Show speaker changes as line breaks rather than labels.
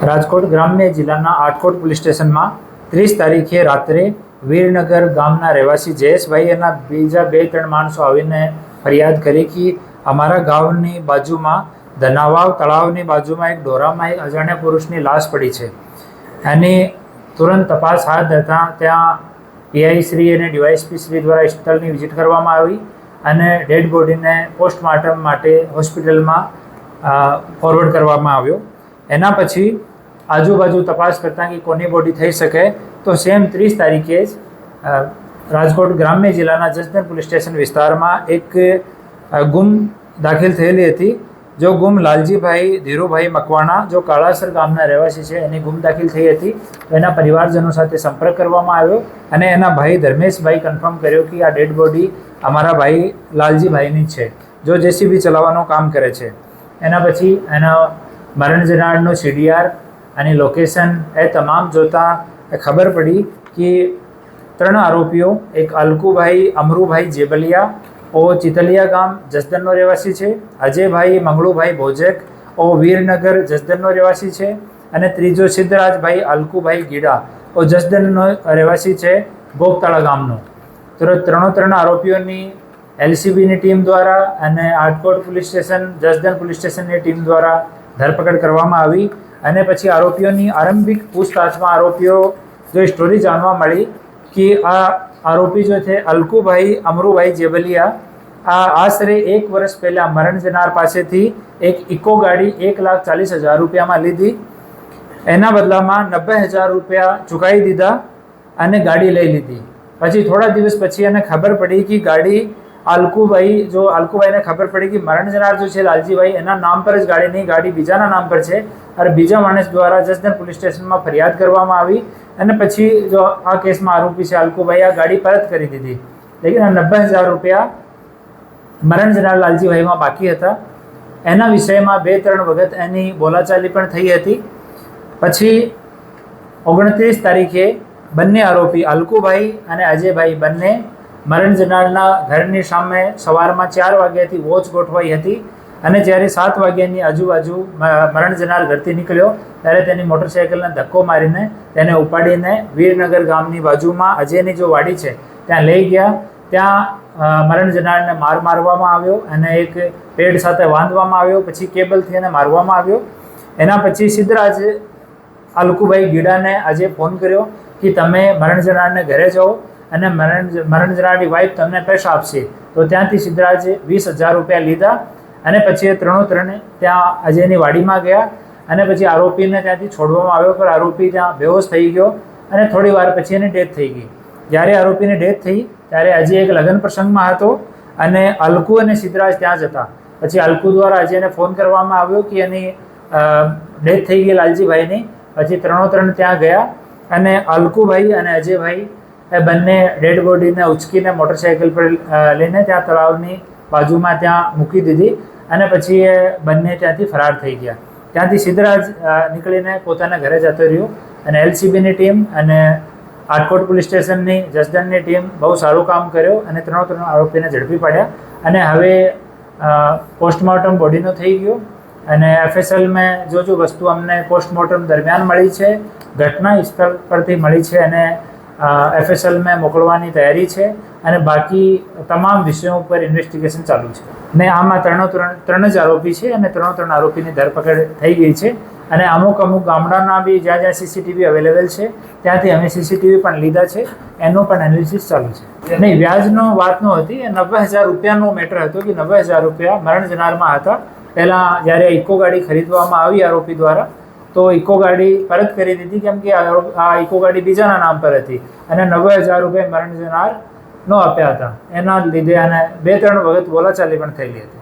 રાજકોટ ગ્રામ્ય જિલ્લાના આટકોટ પોલીસ સ્ટેશનમાં 30 તારીખે રાત્રે વીરનગર ગામના રહેવાસી જયેશભાઈ એના બીજા 2-3 માણસો આવીને ફરિયાદ કરી કે અમારા ગામની બાજુમાં ધનાવાવ તળાવની બાજુમાં એક ડોરામાં એક અજાણ્યા પુરુષની લાશ પડી છે. એની તુરંત તપાસ હાથ ધરતા ત્યાં પીઆઈ શ્રી અને ડીવાયએસપી શ્રી દ્વારા સ્થળની વિઝિટ કરવામાં આવી અને ડેડ બોડીને પોસ્ટમોર્ટમ માટે હોસ્પિટલમાં ફોરવર્ડ કરવામાં આવ્યો. એના પછી આજુબાજુ તપાસ કરતાં કે કોની બોડી થઈ શકે તો સેમ 30 તારીખે જ રાજકોટ ગ્રામ્ય જિલ્લાના જસદણ પોલીસ સ્ટેશન વિસ્તારમાં એક ગુમ દાખલ થયેલી હતી. જો ગુમ લાલજીભાઈ ધીરુભાઈ મકવાણા જો કાળાસર ગામના રહેવાસી છે એની ગુમ દાખલ થઈ હતી. તો એના પરિવારજનો સાથે સંપર્ક કરવામાં આવ્યો અને એના ભાઈ ધર્મેશભાઈ કન્ફર્મ કર્યો કે આ ડેડ બોડી અમારા ભાઈ લાલજીભાઈની છે, જો જેસીબી ચલાવવાનું કામ કરે છે. એના પછી એના મરણ જનારનો CDR અને લોકેશન એ તમામ જોતાં ખબર પડી કે 3 આરોપીઓ, એક અલકુભાઈ અમરુભાઈ જેબલિયા ઓ ચિતલિયા ગામ જસદણનો રહેવાસી છે, અજયભાઈ મંગળુભાઈ ભોજક ઓ વીરનગર જસદણનો રહેવાસી છે અને ત્રીજો સિદ્ધરાજભાઈ અલકુભાઈ ગીડા ઓ જસદણનો રહેવાસી છે ગોપતાળા ગામનો. તો 3 આરોપીઓની LCBની ટીમ દ્વારા અને Atkot police station Jasdan police સ્ટેશનની ટીમ દ્વારા ધરપકડ કરવામાં આવી અને પછી આરોપીઓની આરંભિક પૂછતાછમાં આરોપીઓ જો સ્ટોરી જાણવા મળી કે આ આરોપી જો છે અલકુભાઈ અમરુભાઈ જેબલિયા આ આશરે 1 વર્ષ પહેલાં મરણ જનાર પાસેથી એક ઇકો ગાડી 1,40,000 રૂપિયામાં લીધી. એના બદલામાં 90,000 રૂપિયા ચૂકવી દીધા અને ગાડી લઈ લીધી. પછી થોડા દિવસ પછી એને ખબર પડી કે ગાડી અલકુભાઈને ખબર પડી કે મરણ જનાર જો છે લાલજીભાઈ એના નામ પર જ ગાડી નહીં, ગાડી બીજાના નામ પર છે અને બીજા માણસ દ્વારા જસદણ પોલીસ સ્ટેશનમાં ફરિયાદ કરવામાં આવી અને પછી જો આ કેસમાં આરોપી છે અલકુભાઈ આ ગાડી પરત કરી દીધી. લેકિન આ 90,000 રૂપિયા મરણ જનાર લાલજીભાઈમાં બાકી હતા. એના વિષયમાં 2-3 વખત એની બોલાચાલી પણ થઈ હતી. પછી 29 તારીખે બંને આરોપી અલકુભાઈ અને અજયભાઈ બંને મરણ જનારના ઘરની સામે સવારમાં 4 વાગ્યાથી વોચ ગોઠવાઈ હતી અને જ્યારે 7 વાગ્યાની આજુબાજુ મરણ જનાર ઘરથી નીકળ્યો ત્યારે તેની મોટરસાઇકલને ધક્કો મારીને તેને ઉપાડીને વીરનગર ગામની બાજુમાં અજયની જો વાડી છે ત્યાં લઈ ગયા. ત્યાં મરણ જનારને મારવામાં આવ્યો અને એક પેડ સાથે બાંધવામાં આવ્યો, પછી કેબલથી એને મારવામાં આવ્યો. એના પછી સિદ્ધરાજ અલકુભાઈ ગીડાને આજે ફોન કર્યો કે તમે મરણ જનારને ઘરે જાઓ અને મરણ જનારની વાઈફ તમને પૈસા આપશે. તો ત્યાંથી સિદ્ધરાજે 20,000 રૂપિયા લીધા અને પછી એ 3 ત્યાં અજયની વાડીમાં ગયા અને પછી આરોપીને ત્યાંથી છોડવામાં આવ્યો, પણ આરોપી ત્યાં બેહોશ થઈ ગયો અને થોડી વાર પછી એની ડેથ થઈ ગઈ. જ્યારે આરોપીની ડેથ થઈ ત્યારે અજય એક લગ્ન પ્રસંગમાં હતો અને અલકુ અને સિદ્ધરાજ ત્યાં જ હતા. પછી અલકુ દ્વારા અજયને ફોન કરવામાં આવ્યો કે એની ડેથ થઈ ગઈ લાલજીભાઈની. પછી 3 ત્યાં ગયા અને અલકુભાઈ અને અજયભાઈ એ બંને ડેડ બોડીને ઉચકીને મોટરસાઇકલ પર લઈને ત્યાં તળાવની બાજુમાં ત્યાં મૂકી દીધી અને પછી એ બંને ત્યાંથી ફરાર થઈ ગયા. ત્યાંથી સિદ્ધરાજ નીકળીને પોતાના ઘરે જતો રહ્યો અને LCBની ટીમ અને આટકોટ પોલીસ સ્ટેશનની જસદણની ટીમ બહુ સારું કામ કર્યો અને 3 આરોપીને ઝડપી પાડ્યા અને હવે પોસ્ટમોર્ટમ બોડીનો થઈ ગયો અને FSLમાં જો વસ્તુ અમને પોસ્ટમોર્ટમ દરમિયાન મળી છે, ઘટના સ્થળ પરથી મળી છે અને FSLમાં મોકલવાની તૈયારી છે અને બાકી તમામ વિષયો ઉપર ઇન્વેસ્ટિગેશન ચાલુ છે. ને આમાં 3 જ આરોપી છે અને 3 આરોપીની ધરપકડ થઈ ગઈ છે અને અમુક ગામડાના બી જ્યાં CCTV અવેલેબલ છે ત્યાંથી અમે CCTV પણ લીધા છે, એનું પણ એનાલિસિસ ચાલુ છે. નહીં, વ્યાજનો વાત ન હતી, એ 90,000 રૂપિયાનો મેટર હતો કે 90,000 રૂપિયા મરણ જનારમાં હતા. પહેલાં જ્યારે ઇકો ગાડી ખરીદવામાં આવી આરોપી દ્વારા તો ઇકો ગાડી પરત કરી દીધી કેમ કે આ ઇકો ગાડી બીજાના નામ પર હતી અને 90,000 રૂપિયા મરણ જનાર ન આપ્યા હતા. એના લીધે અને 2-3 વખત બોલાચાલી પણ થયેલી હતી.